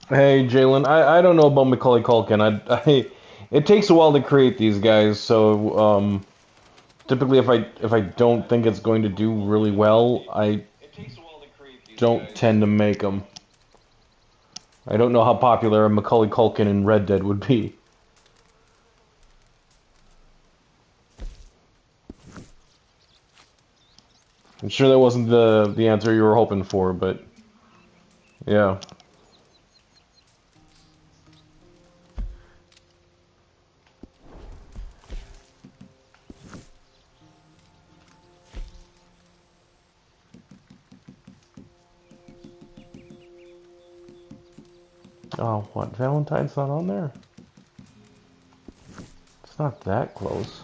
Hey, Jalen, I don't know about Macaulay Culkin. It takes a while to create these guys, so typically if I don't think it's going to do really well, I don't tend to make them. I don't know how popular a Macaulay Culkin in Red Dead would be. I'm sure that wasn't the answer you were hoping for, but yeah. Oh, what? Valentine's not on there? It's not that close.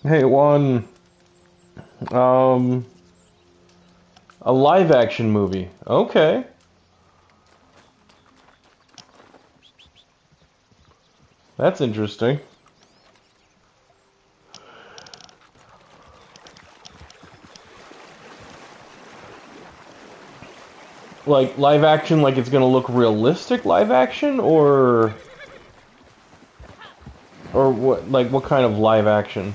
Hey, one. Um, a live action movie. Okay. That's interesting. Like live action, like it's gonna look realistic live action, or what? Like what kind of live action?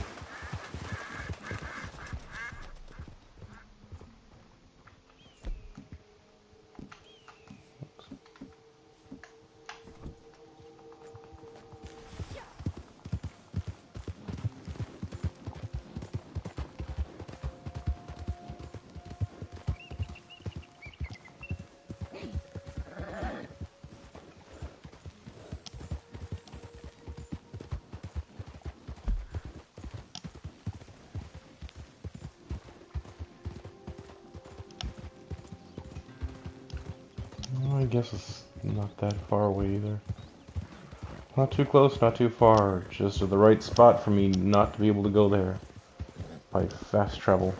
Well, I guess it's not that far away either. Not too close, not too far. Just at the right spot for me not to be able to go there by fast travel.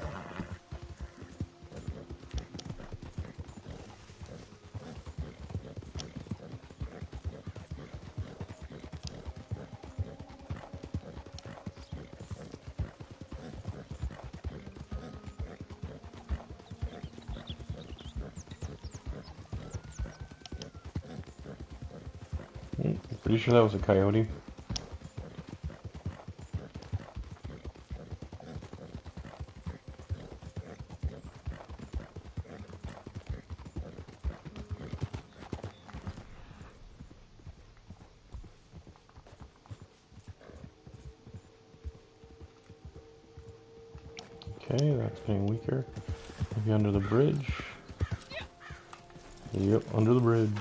Pretty sure that was a coyote. Okay, that's getting weaker. Maybe under the bridge. Yep, under the bridge.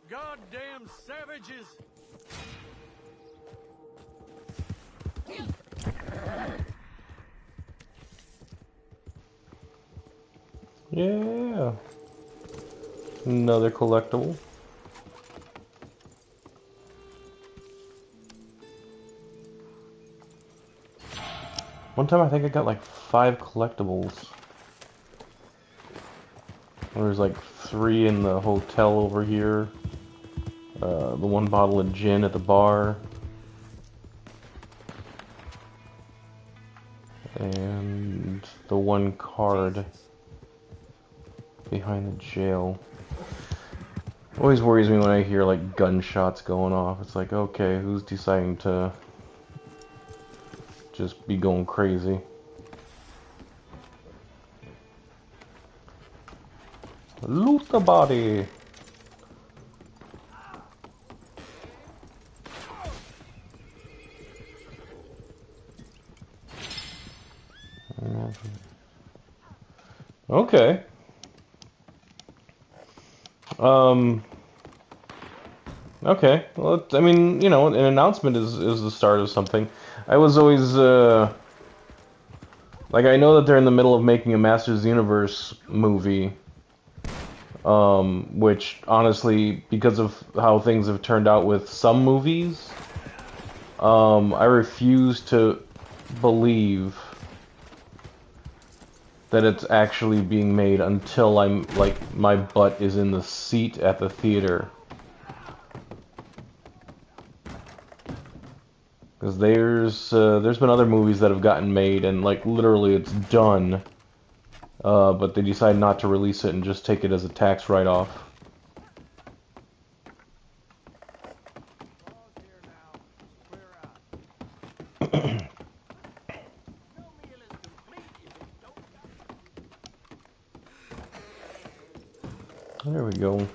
Goddamn savages! Yeah. Another collectible. One time I think I got like 5 collectibles. There's like 3 in the hotel over here. The 1 bottle of gin at the bar. And the 1 card behind the jail. Always worries me when I hear like gunshots going off. It's like, okay, who's deciding to just be going crazy? Loot the body! Okay. Um. Okay. Well, I mean, you know, an announcement is the start of something. I was always like, I know that they're in the middle of making a Masters of the Universe movie, which honestly, because of how things have turned out with some movies, I refuse to believe that it's actually being made until I'm like my butt is in the seat at the theater. Because there's been other movies that have gotten made and like literally it's done, but they decide not to release it and just take it as a tax write-off. There we go.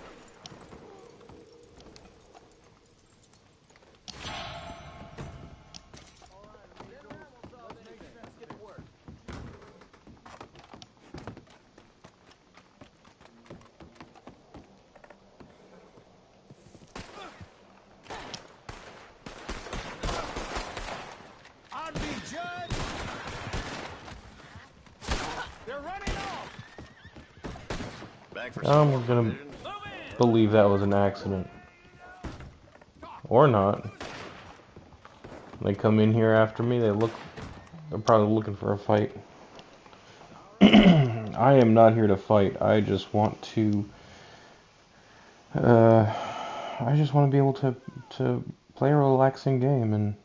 I'm gonna believe that was an accident. Or not. They come in here after me, they're probably looking for a fight. I am not here to fight. Uh, I just want to be able to play a relaxing game and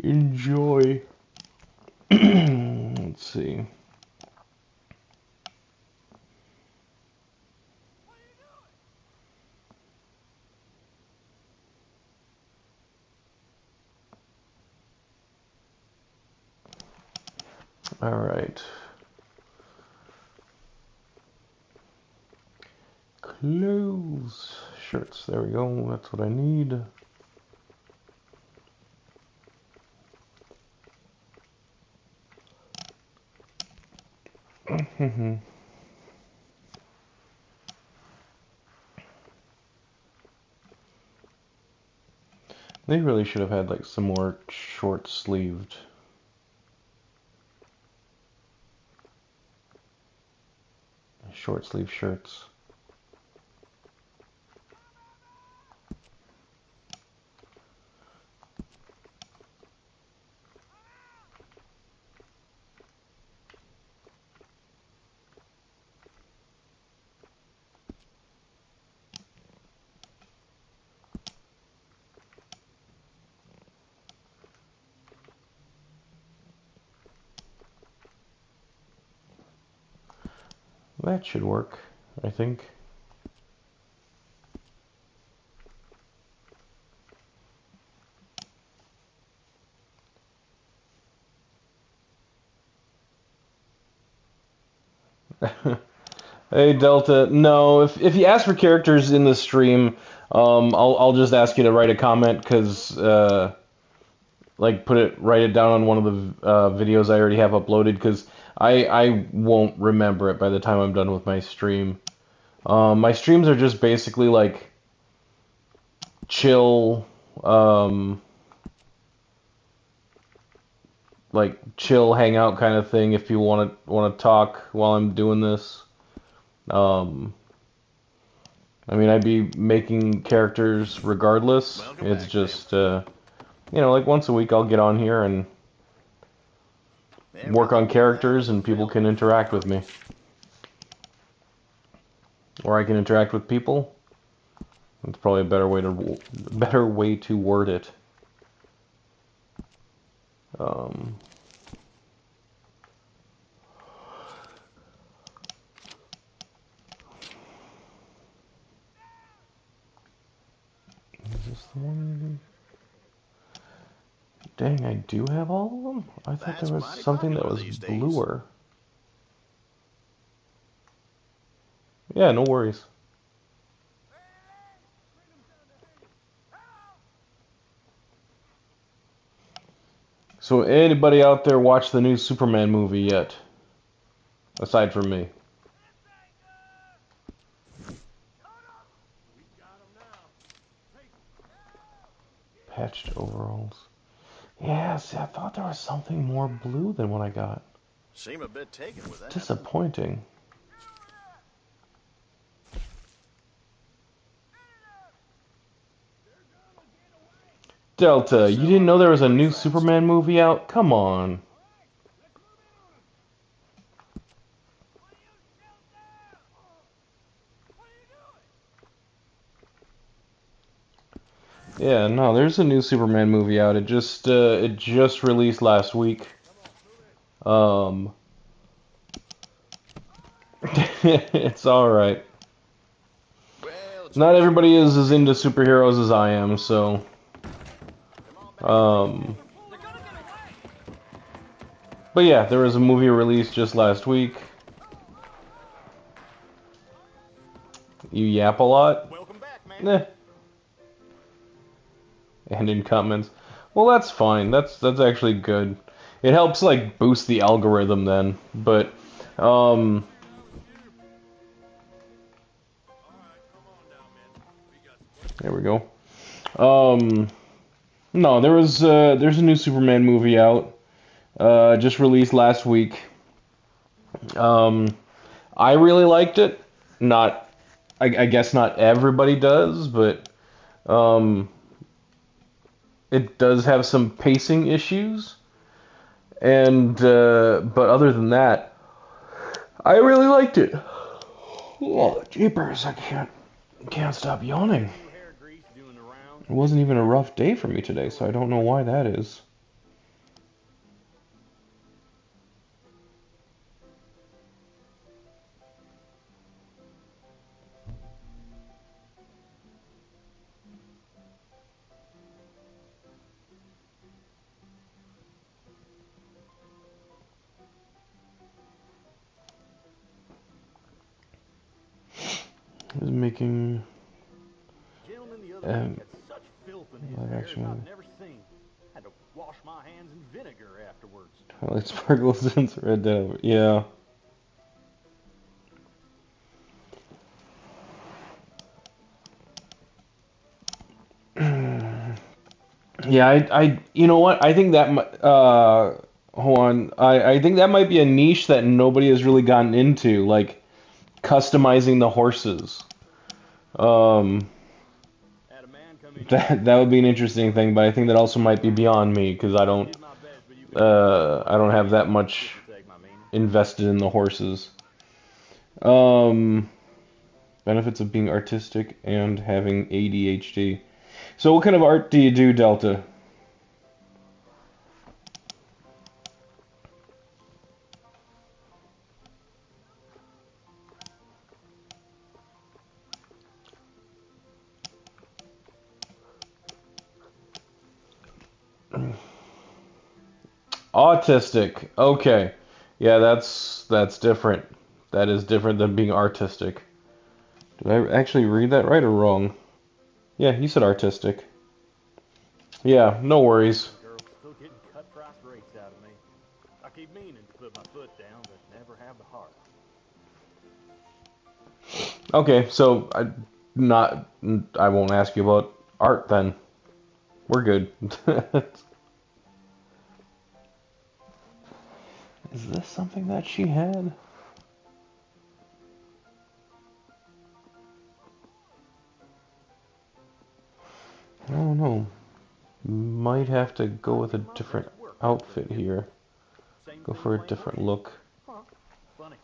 enjoy. Let's see. All right. Clothes, shirts. There we go. That's what I need. They really should have had like some more short-sleeved. Short-sleeve shirts. That should work, I think. Hey Delta, no. If you ask for characters in the stream, I'll just ask you to write a comment because like write it down on one of the videos I already have uploaded because I won't remember it by the time I'm done with my stream. My streams are just basically like chill, um, like chill hangout kind of thing. If you want to talk while I'm doing this, um, I mean I'd be making characters regardless. It's just you know, like once a week I'll get on here and work on characters and people can interact with me. Or I can interact with people. That's probably a better way to word it. Um, is this the one? Dang, I do have all of them? I thought there was something that was bluer. Yeah, no worries. So anybody out there watch the new Superman movie yet? Aside from me. Patched overalls. Yeah, see, I thought there was something more blue than what I got. Seem a bit taken with that. Disappointing. Delta, you didn't know there was a new Superman movie out? Come on. Yeah, no, there's a new Superman movie out. It just released last week. Um, it's all right. Well, it's Not always everybody is as into superheroes as I am, so um, but yeah, there was a movie released just last week. You yap a lot? welcome back, man. Eh. And in comments. Well, that's fine. That's actually good. It helps like boost the algorithm then. But um there we go. Um no, there's a new Superman movie out. Just released last week. Um I really liked it. Not I guess not everybody does, but um it does have some pacing issues. And but other than that, I really liked it. Oh, jeepers, I can't stop yawning. It wasn't even a rough day for me today, so I don't know why that is. Is making Gentleman the other week had such filth in his live hair action as movie. I've never seen. Had to wash my hands in vinegar afterwards. Twilight Sparkle since Red Dead. Yeah. Yeah, you know what? I think that, hold on. I think that might be a niche that nobody has really gotten into, like customizing the horses. Um, Had a man come in that would be an interesting thing, but I think that also might be beyond me because did my best, but you could tell I don't have that much didn't take my meaning. invested in the horses. Um, benefits of being artistic and having ADHD. So, what kind of art do you do, Delta? Autistic. Okay. Yeah, that's different. That is different than being artistic. Did I actually read that right or wrong? Yeah, you said artistic. Yeah, no worries. Girls still getting cut price rates out of me. I keep meaning to put my foot down, but never have the heart. Okay, so I won't ask you about art then. We're good. Is this something that she had? I don't know. Might have to go with a different outfit here. Same Go thing for a playing different bridge. look. Huh. Funny.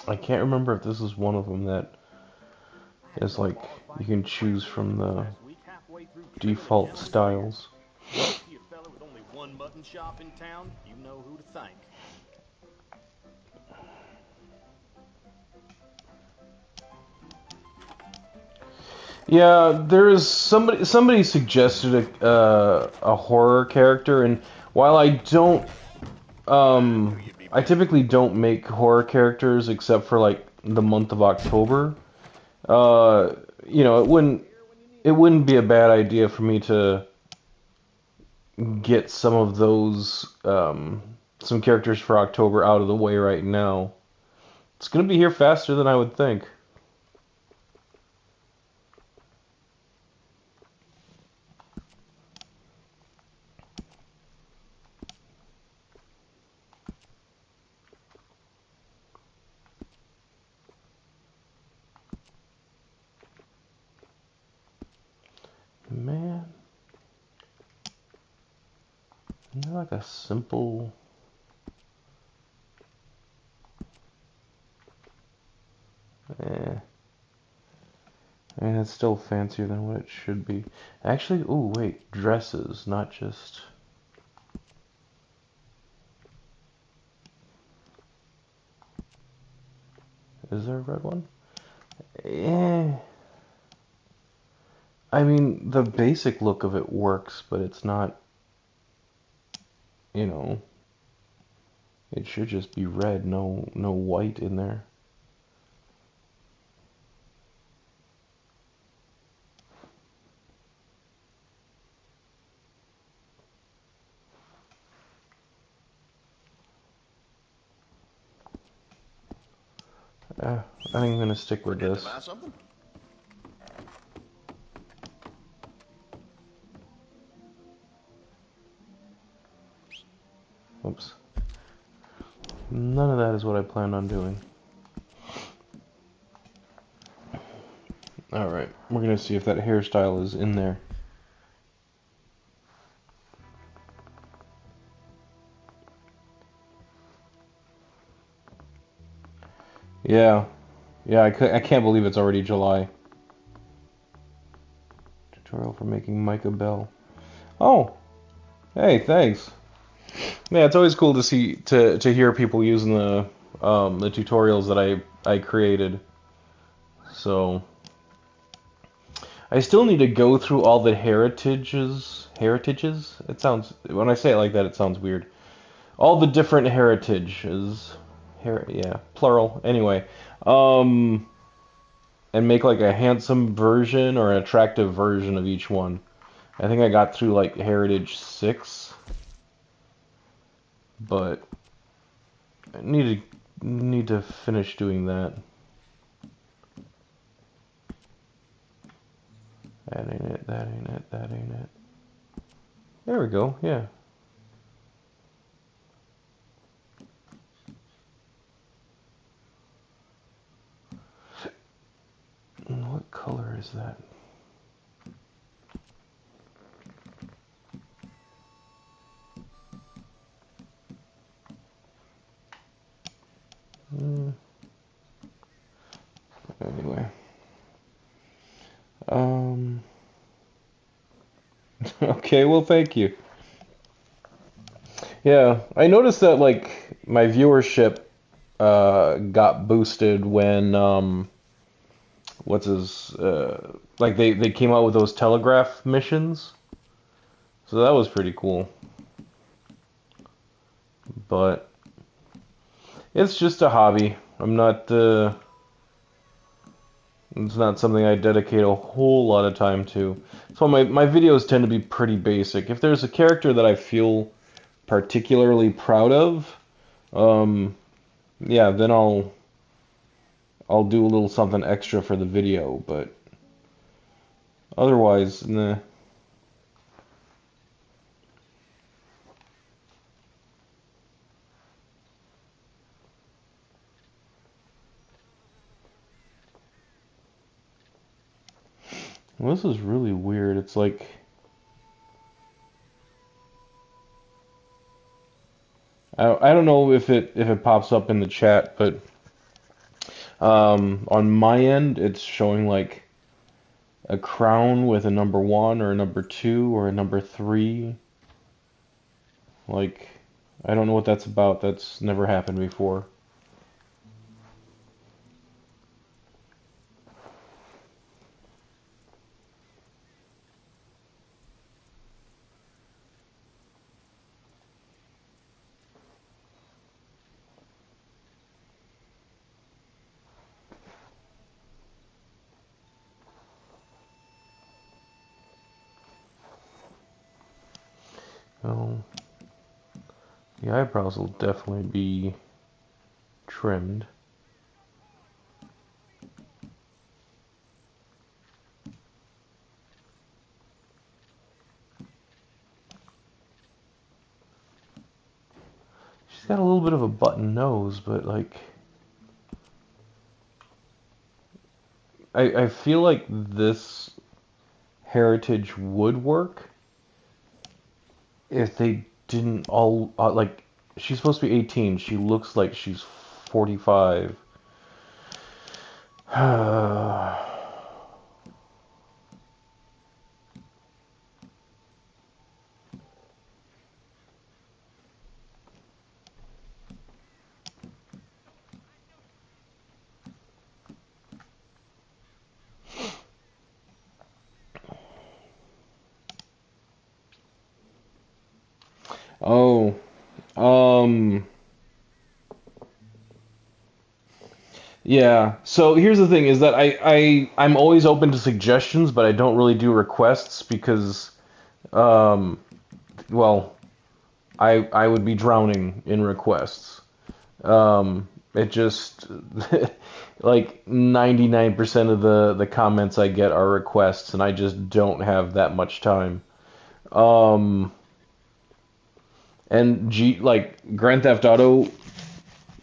I can't remember if this is one of them that is like you can choose from the Last week, halfway through killing a default gentleman's beard. styles. See a fella with only one mutton shop in town, you know who to thank. Yeah, there is somebody suggested a horror character, and while I typically don't make horror characters except for like the month of October. Uh, you know, it wouldn't be a bad idea for me to get some of those some characters for October out of the way right now. It's gonna be here faster than I would think. Man, isn't there like a simple... Eh, I mean, it's still fancier than what it should be. Actually, ooh, wait, dresses, not just... Is there a red one? Eh, I mean, the basic look of it works, but it's not, you know, it should just be red, no white in there. I think I'm gonna stick with Forget to this. buy something? Oops. None of that is what I planned on doing. Alright, we're gonna see if that hairstyle is in there. Yeah, yeah, I can't believe it's already July. Tutorial for making Micah Bell. Oh, hey, thanks. Yeah, it's always cool to see to hear people using the tutorials that I created. So I still need to go through all the heritages. Heritages? It sounds, when I say it like that, it sounds weird. All the different heritages. Yeah, plural. Anyway, um, and make like a handsome version or an attractive version of each one. I think I got through like Heritage 6, but I need to finish doing that. That ain't it, that ain't it, that ain't it. There we go, yeah. What color is that? Mm, anyway. Um, okay, well, thank you. Yeah, I noticed that, like, my viewership got boosted when, like, they came out with those telegraph missions. So that was pretty cool. But it's just a hobby. It's not something I dedicate a whole lot of time to. So my videos tend to be pretty basic. If there's a character that I feel particularly proud of, um, yeah, then I'll do a little something extra for the video, but otherwise, nah. Well, this is really weird. It's like I don't know if it pops up in the chat, but on my end, it's showing like a crown with a number 1 or a number 2 or a number 3. Like, I don't know what that's about. That's never happened before. Well, the eyebrows will definitely be trimmed. She's got a little bit of a button nose, but like I feel like this heritage would work if they didn't all like she's supposed to be 18. She looks like she's 45. Oh, um, yeah. So here's the thing: is that I'm always open to suggestions, but I don't really do requests because, um, well, I would be drowning in requests. It just like 99% of the comments I get are requests, and I just don't have that much time. Um, and like Grand Theft Auto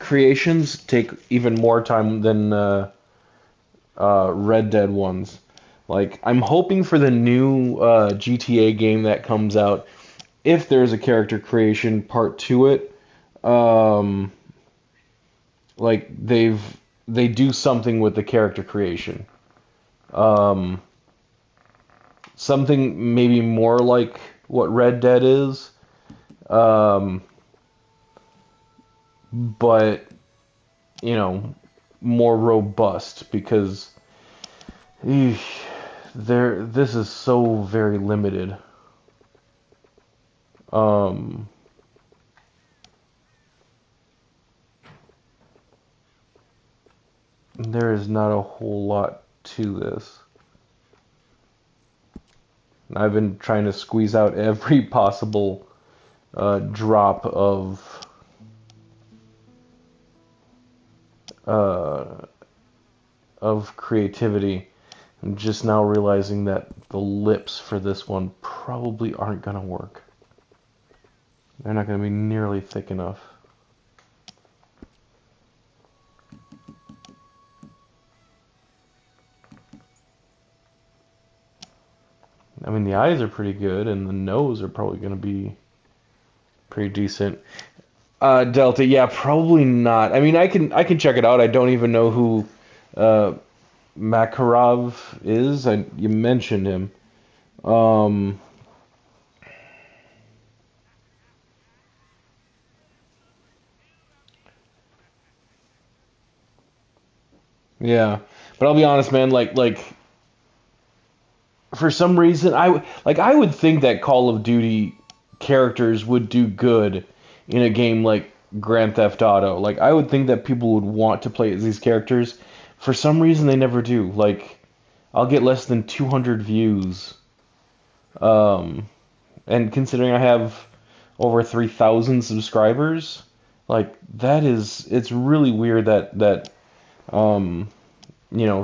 creations take even more time than Red Dead ones. Like, I'm hoping for the new GTA game that comes out, if there's a character creation part to it, um, like they do something with the character creation. Um, Something maybe more like what Red Dead is, um, but you know, more robust because eesh, this is so very limited. Um, there is not a whole lot to this. I've been trying to squeeze out every possible drop uh, of creativity. I'm just now realizing that the lips for this one probably aren't gonna work. They're not gonna be nearly thick enough. I mean, the eyes are pretty good, and the nose are probably gonna be pretty decent. Delta, yeah, probably not. I mean, I can check it out. I don't even know who uh, Makarov is. You mentioned him. Um, yeah, but I'll be honest, man. Like for some reason, I would think that Call of Duty characters would do good in a game like Grand Theft Auto. Like I would think that people would want to play as these characters. For some reason, they never do. Like I'll get less than 200 views. Um, and considering I have over 3,000 subscribers, like it's really weird that um,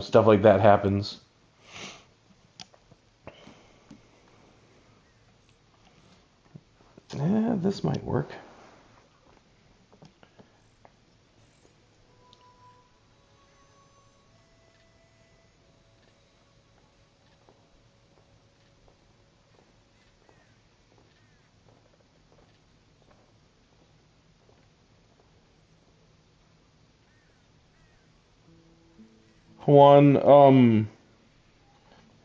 stuff like that happens. Yeah, this might work. One,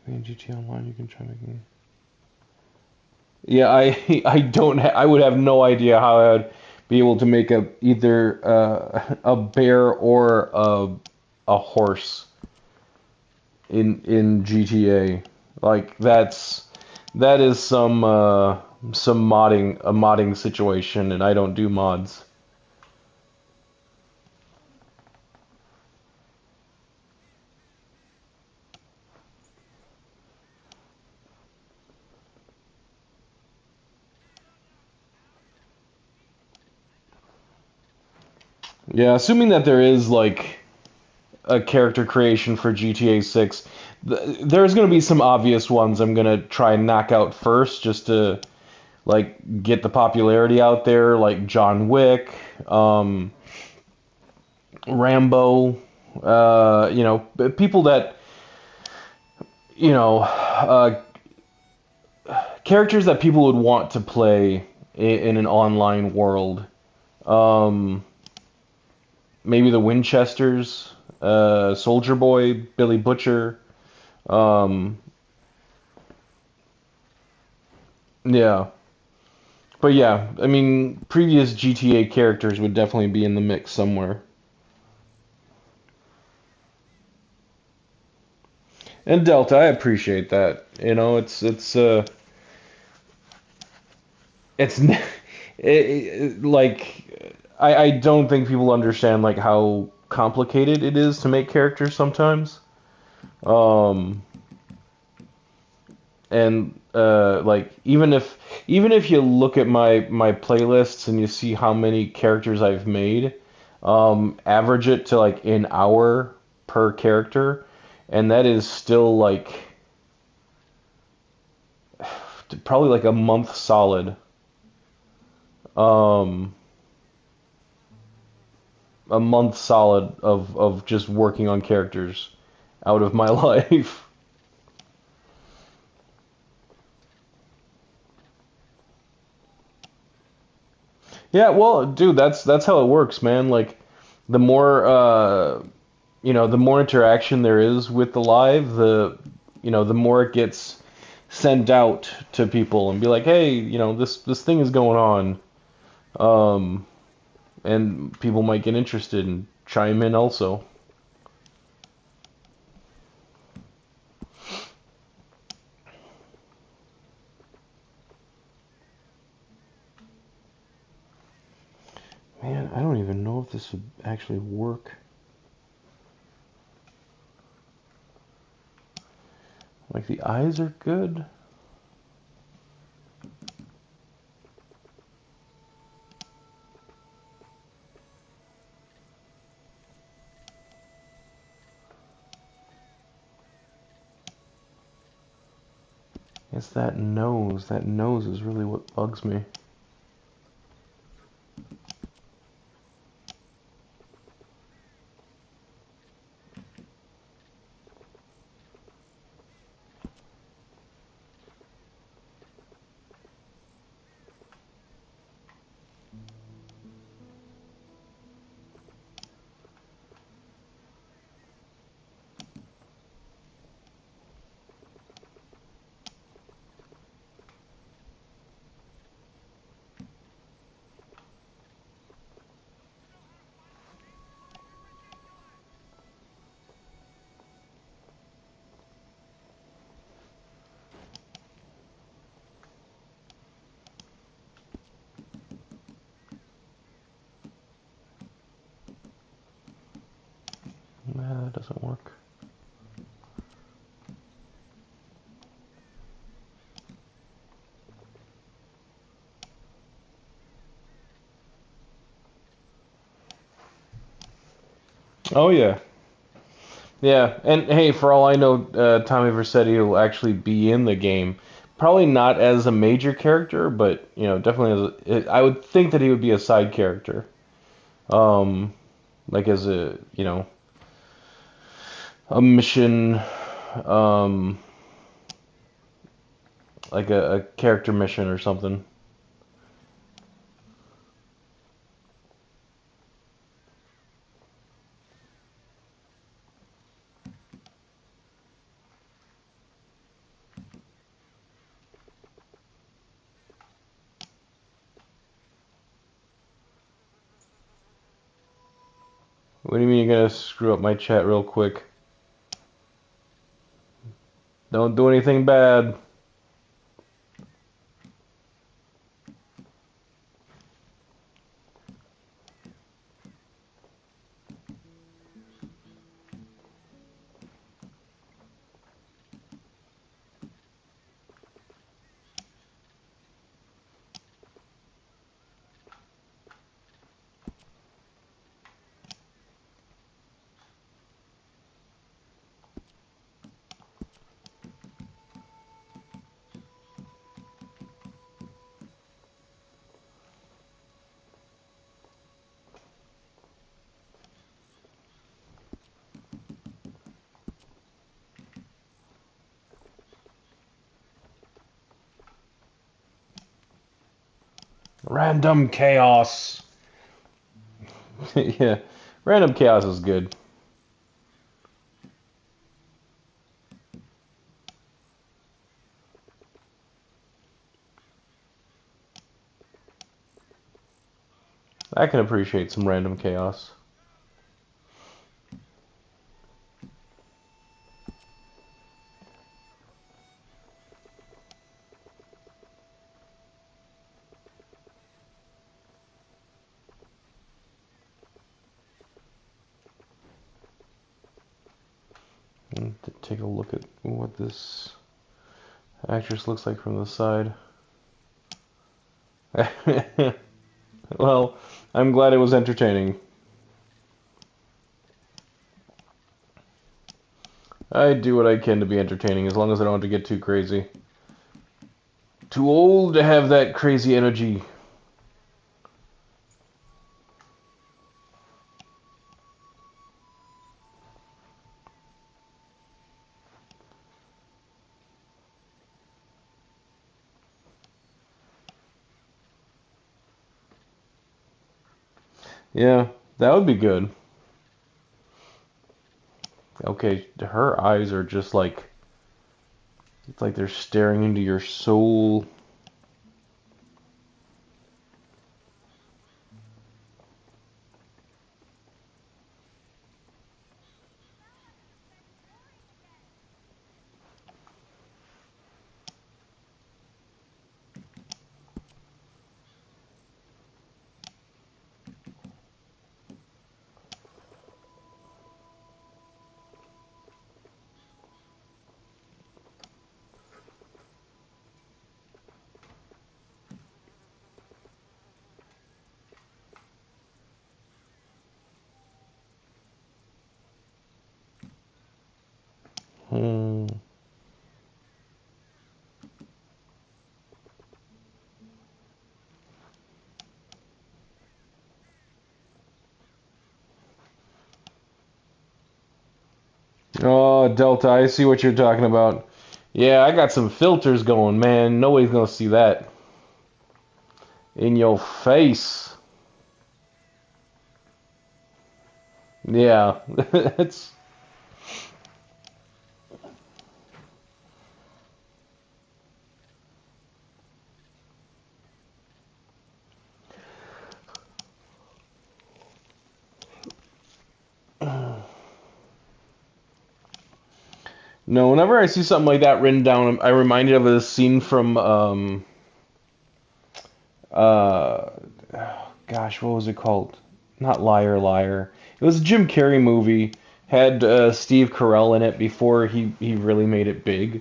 in GTA Online, you can try making. Yeah, I don't. I would have no idea how I would be able to make either a bear or a horse in GTA. Like that is some modding situation, and I don't do mods. Yeah, assuming that there is like a character creation for GTA 6, there's going to be some obvious ones I'm going to try and knock out first just to like get the popularity out there, like John Wick, Rambo, people that, characters that people would want to play in an online world. Um, Maybe the Winchesters, Soldier Boy, Billy Butcher. Um, yeah. But yeah, I mean, previous GTA characters would definitely be in the mix somewhere. And Delta, I appreciate that. It's like I don't think people understand like how complicated it is to make characters sometimes. Um, and like even if you look at my playlists and you see how many characters I've made, average it to like an hour per character, and that is still like probably like a month solid. Um, a month solid of just working on characters out of my life. Yeah, well, dude, that's how it works, man. Like the more the more interaction there is with the live, the more it gets sent out to people and be like, hey, this thing is going on. Um, and people might get interested and chime in also. Man, I don't even know if this would actually work. Like the eyes are good. It's that nose. That nose is really what bugs me. Nah, that doesn't work. Oh yeah, yeah. And hey, for all I know, Tommy Vercetti will actually be in the game. Probably not as a major character, but definitely I would think that he would be a side character. Um, like as a mission, um, like a character mission or something. What do you mean you're gonna screw up my chat real quick? Don't do anything bad. Random chaos. Yeah, random chaos is good. I can appreciate some random chaos. To take a look at what this actress looks like from the side. Well, I'm glad it was entertaining. I do what I can to be entertaining, as long as I don't have to get too crazy. Too old to have that crazy energy. Yeah, that would be good. Okay, her eyes are just like, it's like they're staring into your soul. Hmm. Oh, Delta, I see what you're talking about. Yeah, I got some filters going, man. Nobody's gonna see that. In your face. Yeah, it's. No, whenever I see something like that written down, I'm reminded of a scene from uh gosh, what was it called? Not Liar Liar. It was a Jim Carrey movie. Had Steve Carell in it before he really made it big.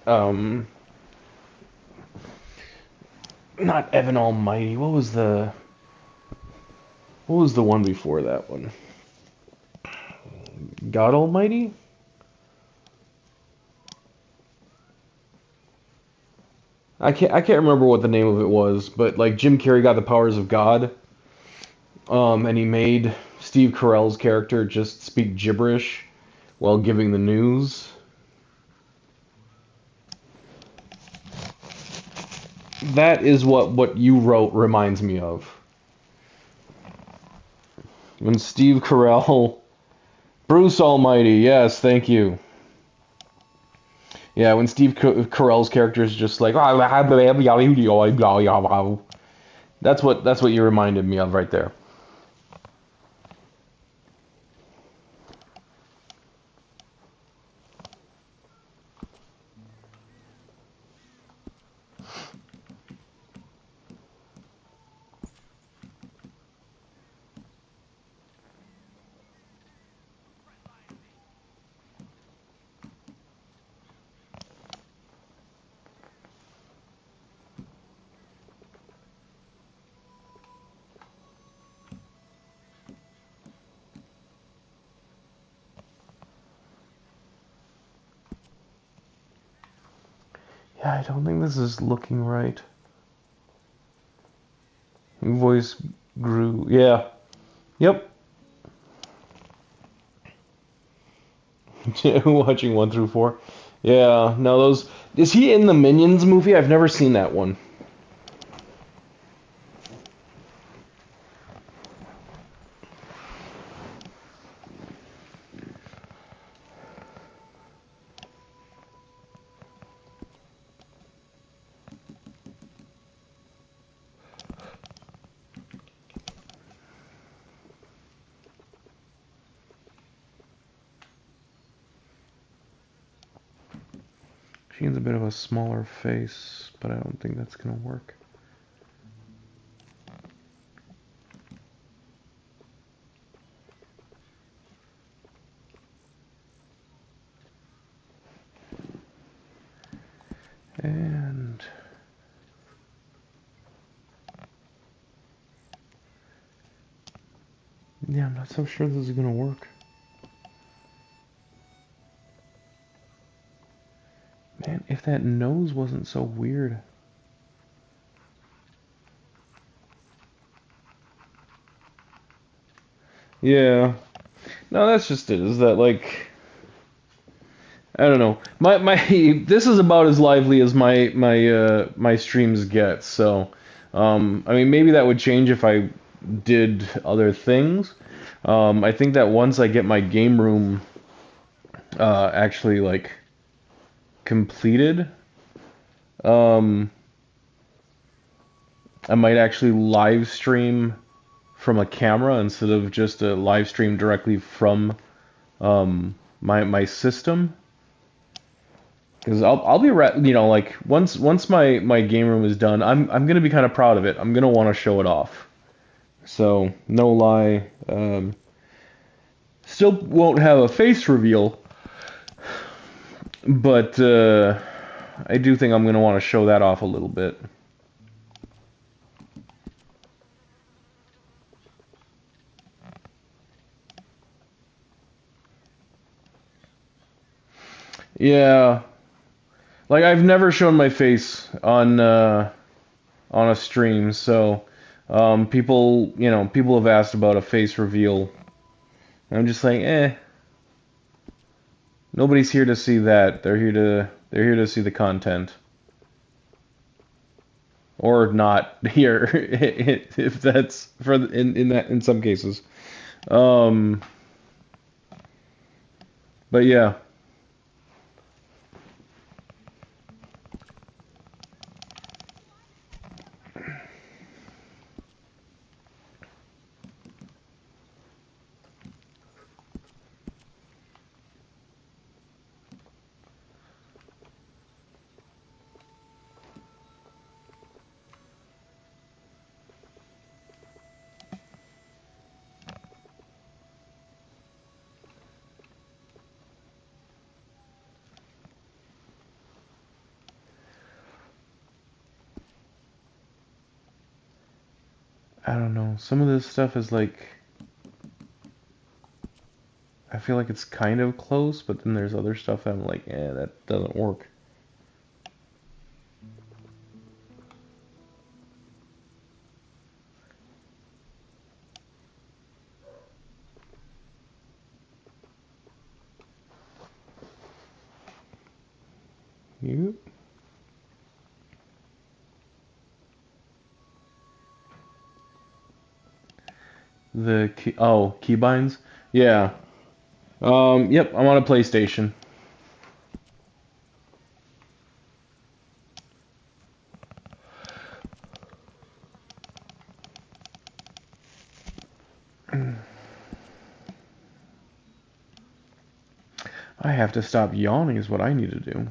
Um, not Evan Almighty. What was the one before that one? God Almighty? I can't remember what the name of it was, but like Jim Carrey got the powers of God, and he made Steve Carell's character just speak gibberish while giving the news. That is what you wrote reminds me of. When Steve Carell, Bruce Almighty, yes, thank you. Yeah, when Steve Carell's character is just like, that's what you reminded me of right there. Yeah, I don't think this is looking right. Voice grew. Yeah. Yep. Watching 1 through 4. Yeah. No, those. Is he in the Minions movie? I've never seen that one. She needs a bit of a smaller face, but I don't think that's gonna work. And yeah, I'm not so sure this is gonna work. Man, if that nose wasn't so weird. Yeah. No, that's just it. Is that like I don't know. My this is about as lively as my streams get. So, I mean, maybe that would change if I did other things. I think that once I get my game room actually like completed, um, I might actually live stream from a camera instead of just a live stream directly from my system. Because I'll be you know, like once my game room is done, I'm gonna be kind of proud of it. I'm gonna want to show it off. So no lie, still won't have a face reveal, but I do think I'm gonna want to show that off a little bit. Yeah, like I've never shown my face on a stream, so people people have asked about a face reveal. I'm just like, nobody's here to see that. They're here to see the content. Or not here if that's for in some cases. Um but yeah. I don't know. Some of this stuff is like I feel like it's kind of close, but then there's other stuff that I'm like, that doesn't work. Yep. Keybinds? Yeah. Yep, I'm on a PlayStation. I have to stop yawning is what I need to do.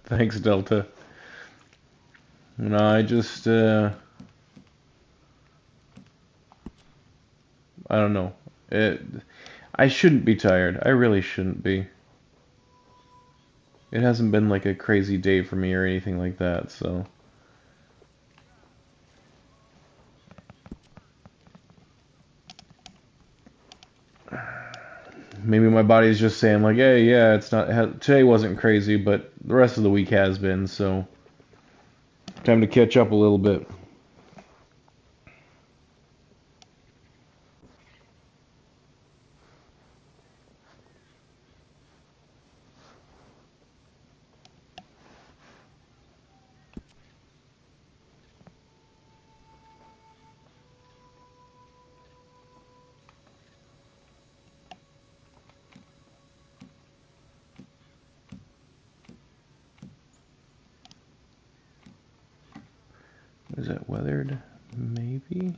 Thanks, Delta. No, I don't know. I shouldn't be tired. I really shouldn't be. It hasn't been like a crazy day for me or anything like that, so. Maybe my body's just saying like, hey, yeah, it's not today wasn't crazy, but the rest of the week has been, so time to catch up a little bit. Is that weathered? Maybe?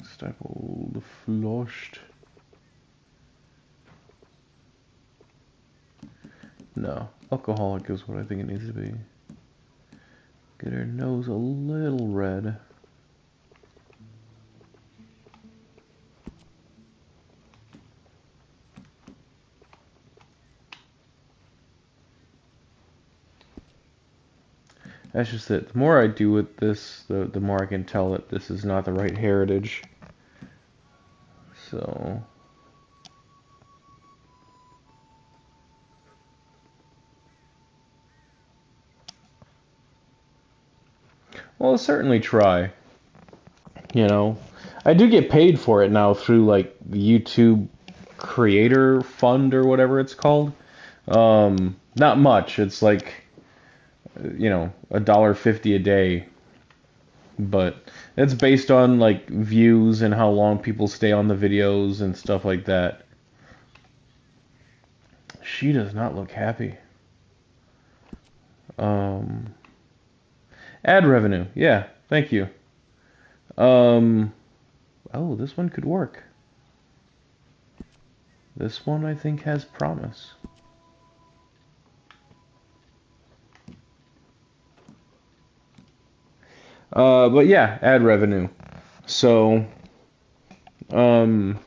Staple flushed. No, alcoholic is what I think it needs to be. Get her nose a little red. That's just it. The more I do with this, the more I can tell that this is not the right heritage. So... well, I'll certainly try. You know, I do get paid for it now through like the YouTube Creator Fund or whatever it's called. Not much. It's like, you know, $1.50 a day, but it's based on like views and how long people stay on the videos and stuff like that. She does not look happy. Um, Ad revenue. Yeah, thank you. Oh, this one could work. This one I think has promise. But yeah, ad revenue. So, um,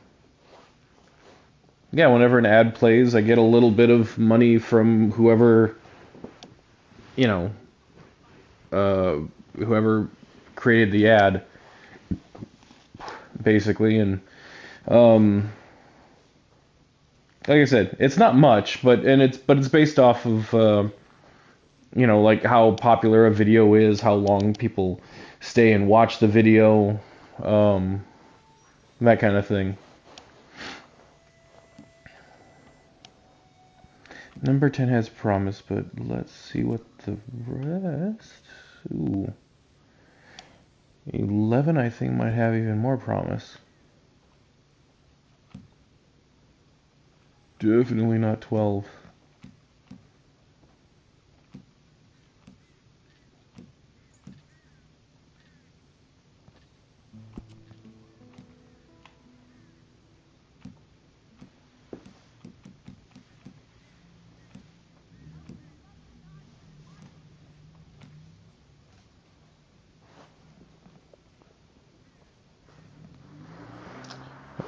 yeah, whenever an ad plays, I get a little bit of money from whoever, you know, uh, whoever created the ad, basically. And like I said, it's not much, but it's based off of you know, like how popular a video is, how long people stay and watch the video, um, that kind of thing. Number 10 has promise, but let's see what the rest... Ooh. 11, I think, might have even more promise. Definitely not 12.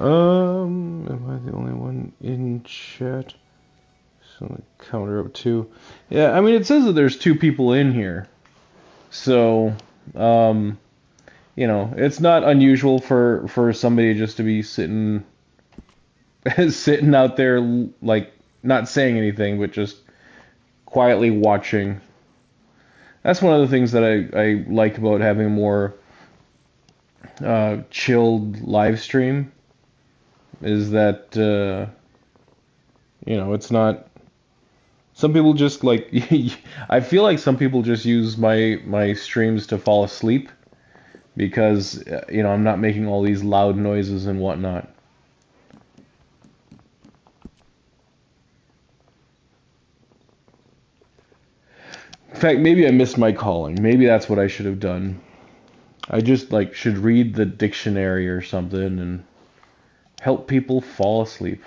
Am I the only one in chat? So counter up 2. Yeah, I mean, it says that there's 2 people in here. So, you know, it's not unusual for somebody just to be sitting sitting out there, like, not saying anything, but just quietly watching. That's one of the things that I like about having a more chilled live stream, is that, you know, it's not... Some people just, like... I feel like some people just use my streams to fall asleep, because, you know, I'm not making all these loud noises and whatnot. In fact, maybe I missed my calling. Maybe that's what I should have done. I just, like, should read the dictionary or something and help people fall asleep.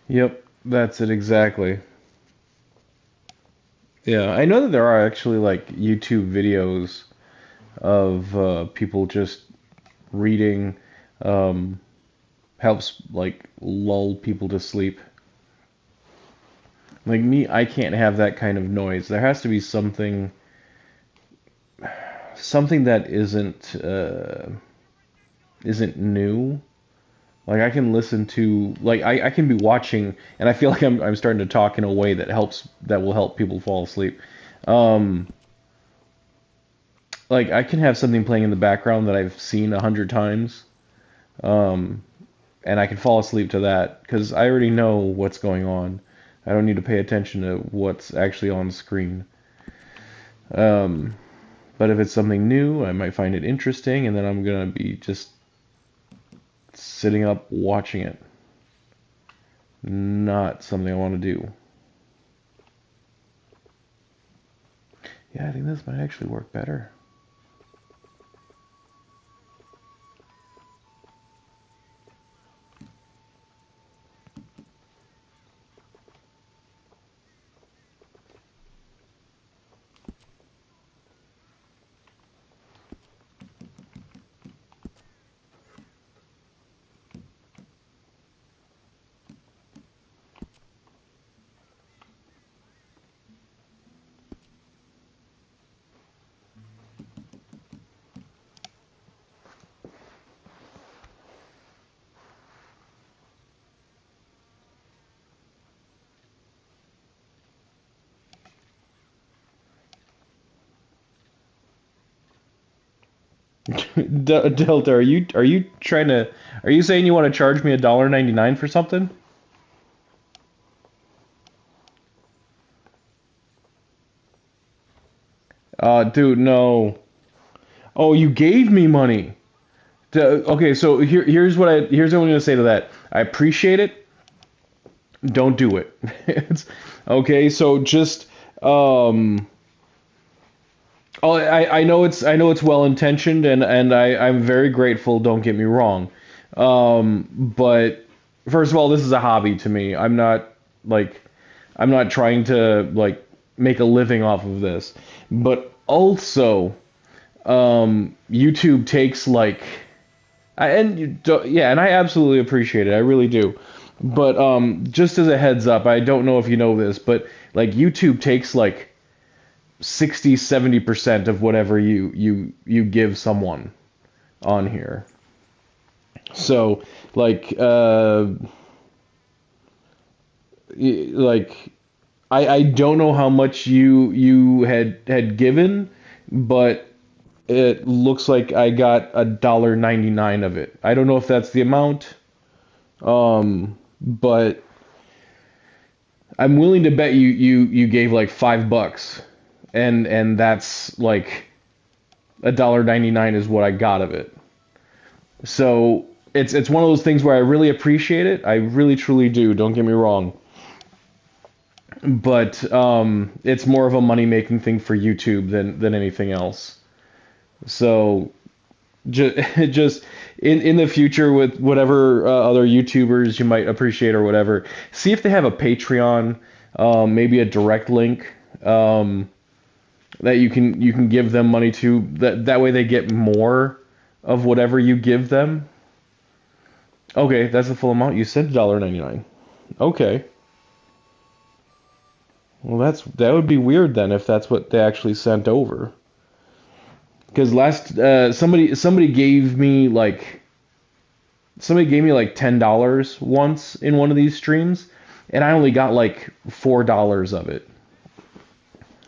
Yep, that's it exactly. Yeah, I know that there are actually like YouTube videos of people just reading um, helps like lull people to sleep. Like me, I can't have that kind of noise. There has to be something that isn't new. Like I can listen to like I can be watching and I feel like I'm starting to talk in a way that will help people fall asleep. Um, like I can have something playing in the background that I've seen 100 times, um, and I can fall asleep to that because I already know what's going on. I don't need to pay attention to what's actually on screen. Um, but if it's something new, I might find it interesting, and then I'm gonna be just sitting up watching it. Not something I want to do. Yeah, I think this might actually work better. Delta, are you trying to are you saying you want to charge me $1.99 for something? Dude, no. Oh, you gave me money. Okay, so here's what I'm gonna say to that. I appreciate it. Don't do it. It's, okay, so just um. Oh, I know it's well intentioned and I'm very grateful. Don't get me wrong. But first of all, this is a hobby to me. Like I'm not trying to like make a living off of this. But also, YouTube takes like and yeah, and I absolutely appreciate it. I really do. But just as a heads up, I don't know if you know this, but like YouTube takes like 60-70% of whatever you give someone on here. So like like I don't know how much you had given, but it looks like I got $1.99 of it. I don't know if that's the amount, but I'm willing to bet you gave like $5, and that's like $1.99 is what I got of it. So it's one of those things where I really appreciate it. I really truly do. Don't get me wrong. But it's more of a money making thing for YouTube than anything else. So just just in the future with whatever other YouTubers you might appreciate or whatever, see if they have a Patreon, maybe a direct link that you can give them money to. That way they get more of whatever you give them. Okay, that's the full amount. You said $1.99. Okay. Well, that would be weird then if that's what they actually sent over. Because last somebody gave me like $10 once in one of these streams, and I only got like $4 of it.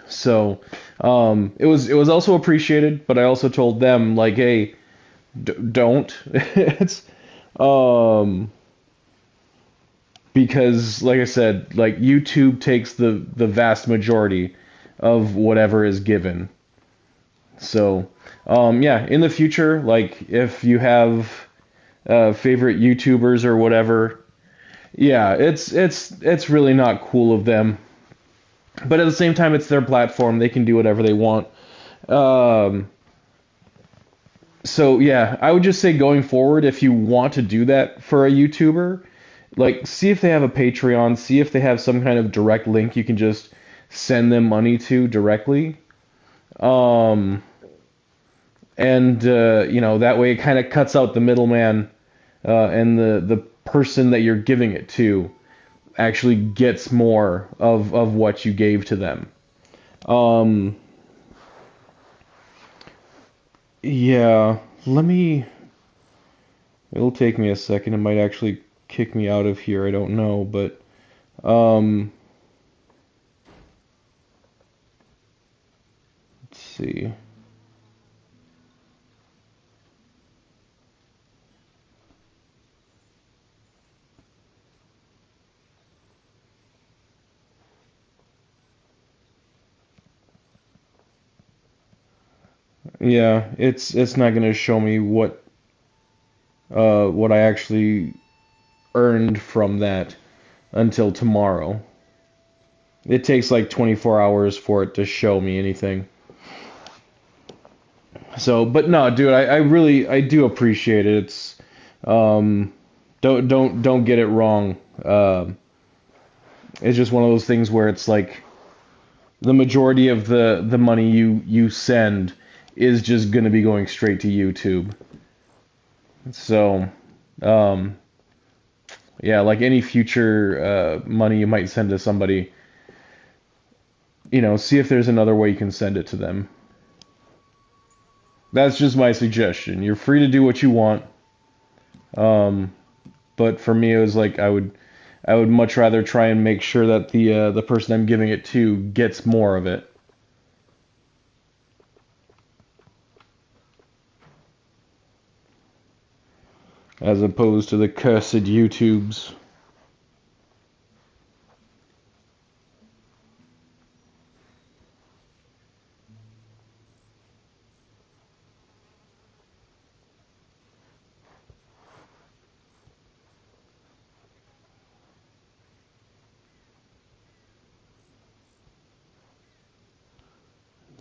So it was also appreciated, but I also told them like, hey, don't. It's um because like I said, like YouTube takes the vast majority of whatever is given. So yeah, in the future, like if you have favorite YouTubers or whatever, yeah, it's really not cool of them. But at the same time, it's their platform; they can do whatever they want. Um, so yeah, I would just say going forward, if you want to do that for a YouTuber, Like, see if they have a Patreon, see if they have some kind of direct link you can just send them money to directly. Um, and you know, that way it kind of cuts out the middleman, and the person that you're giving it to actually gets more of what you gave to them. Um, yeah, let me. It'll take me a second. It might actually kick me out of here. I don't know, but um, let's see. Yeah, it's not gonna show me what I actually earned from that until tomorrow. It takes like 24 hours for it to show me anything. So, but no, dude, I really I do appreciate it. It's um don't get it wrong. It's just one of those things where it's like the majority of the money you send is just gonna be going straight to YouTube. So, um, yeah, like any future money you might send to somebody, you know, see if there's another way you can send it to them. That's just my suggestion. You're free to do what you want. Um, but for me, it was like I would much rather try and make sure that the person I'm giving it to gets more of it, as opposed to the cursed YouTubes.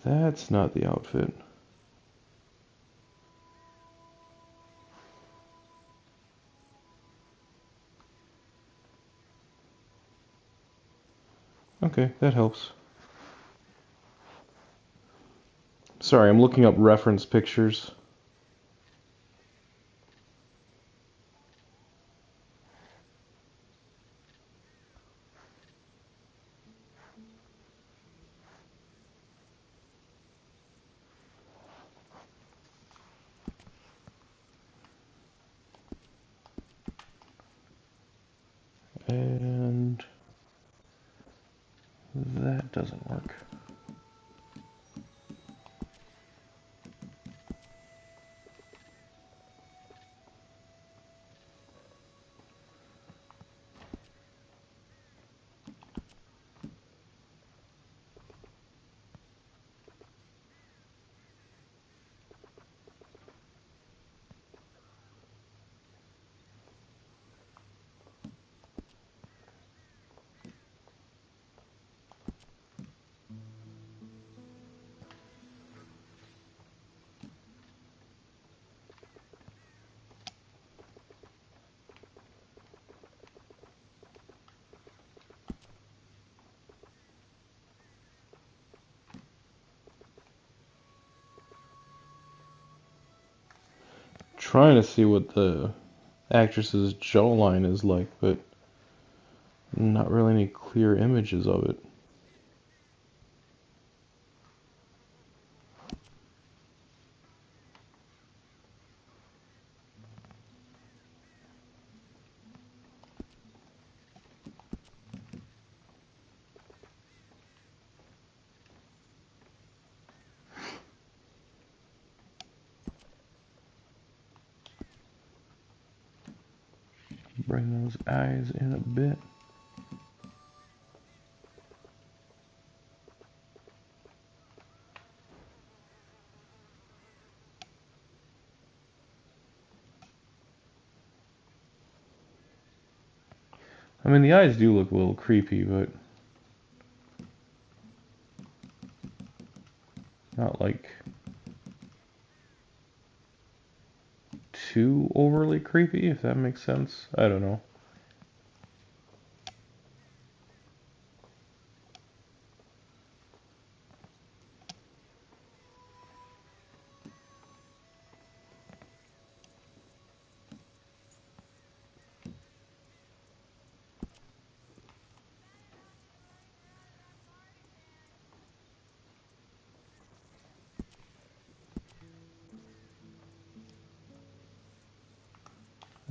That's not the outfit. Okay, that helps. Sorry, I'm looking up reference pictures. And that doesn't work. Trying to see what the actress's jawline is like, but not really any clear images of it. Bring those eyes in a bit. I mean, the eyes do look a little creepy, but not like too overly creepy, if that makes sense. I don't know.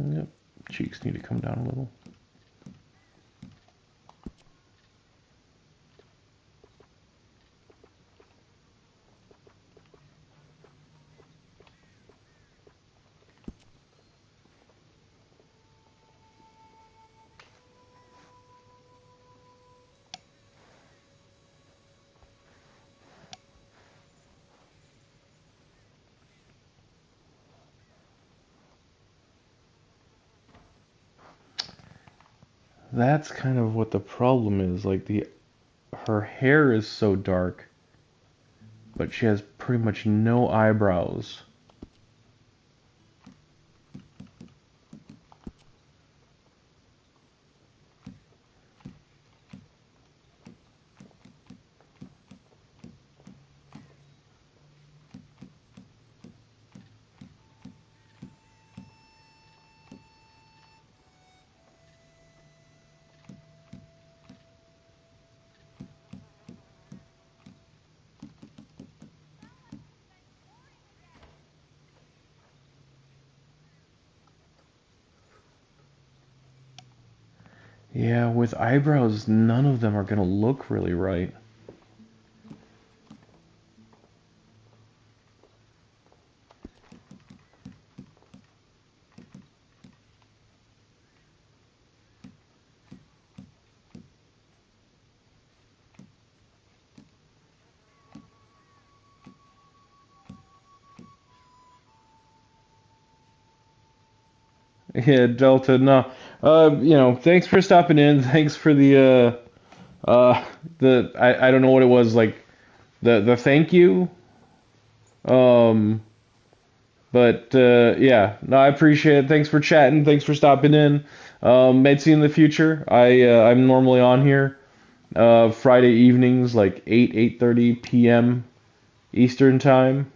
Yep, cheeks need to come down a little. That's kind of what the problem is. Like her hair is so dark, but she has pretty much no eyebrows. Yeah, with eyebrows, none of them are gonna look really right. Yeah, Delta, no. Thanks for stopping in. Thanks for I don't know what it was, like the thank you. Um but yeah, no, I appreciate it. Thanks for chatting. Thanks for stopping in. Might see you in the future. I'm normally on here Friday evenings like 8:30 p.m. Eastern time.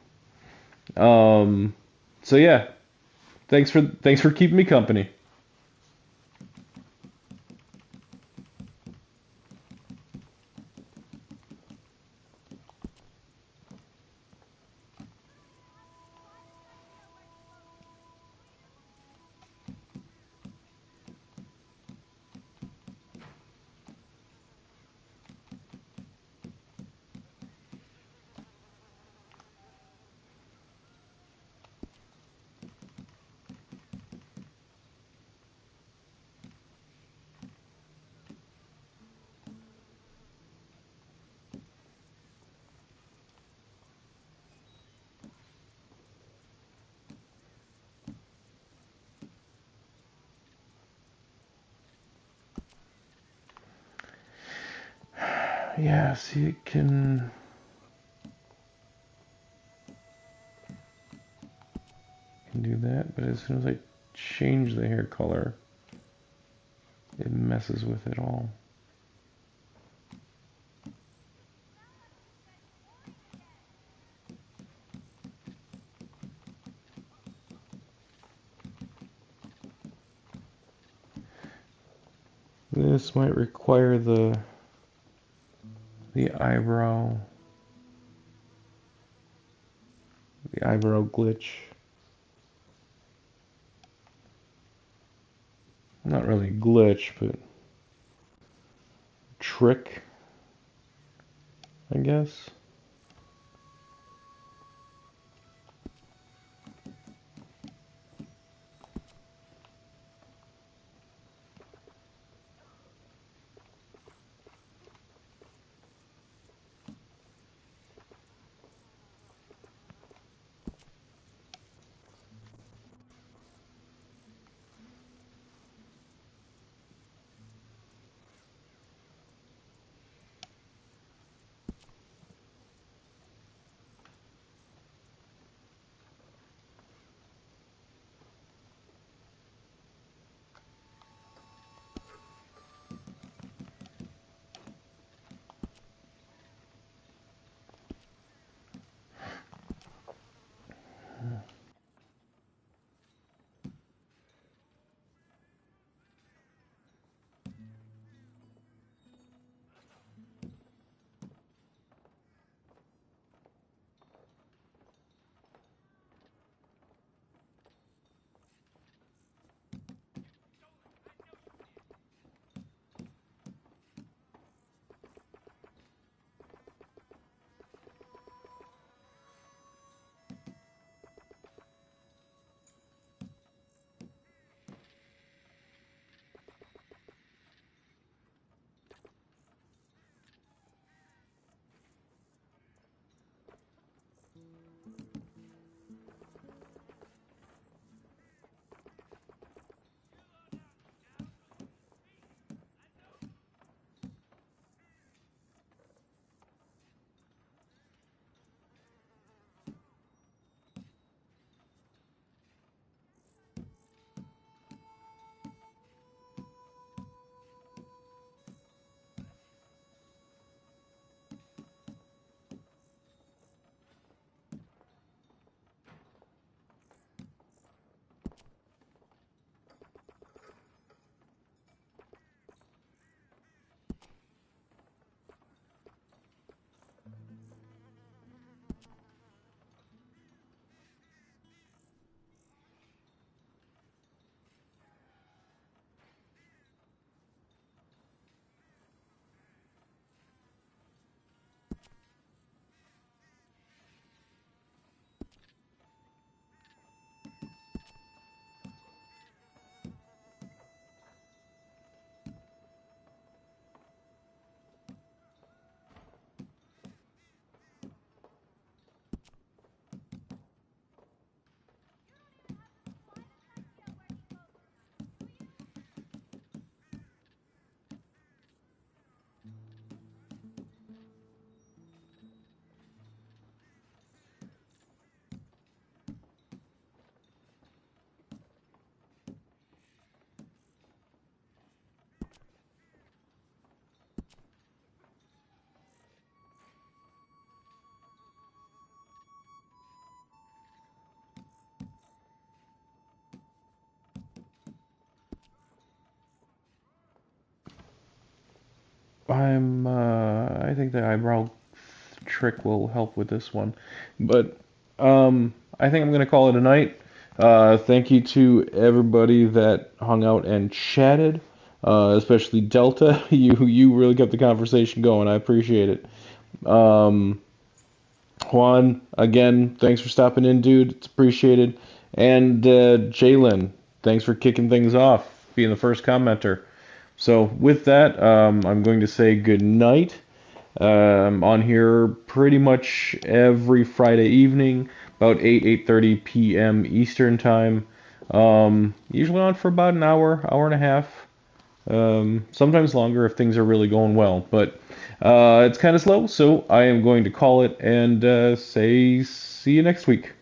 Um so yeah, thanks for keeping me company. Yeah, see, it can do that, but as soon as I change the hair color, it messes with it all. This might require the eyebrow glitch. Not really glitch, but trick, I guess. I think the eyebrow trick will help with this one. But I think I'm gonna call it a night. Thank you to everybody that hung out and chatted, especially Delta. You really kept the conversation going. I appreciate it. Um, Juan, again, thanks for stopping in, dude. It's appreciated. And Jalen, thanks for kicking things off, being the first commenter. So with that, I'm going to say good night. On here pretty much every Friday evening, about 8:30 p.m. Eastern time. Usually on for about an hour, hour and a half. Sometimes longer if things are really going well. But it's kind of slow, so I am going to call it and say see you next week.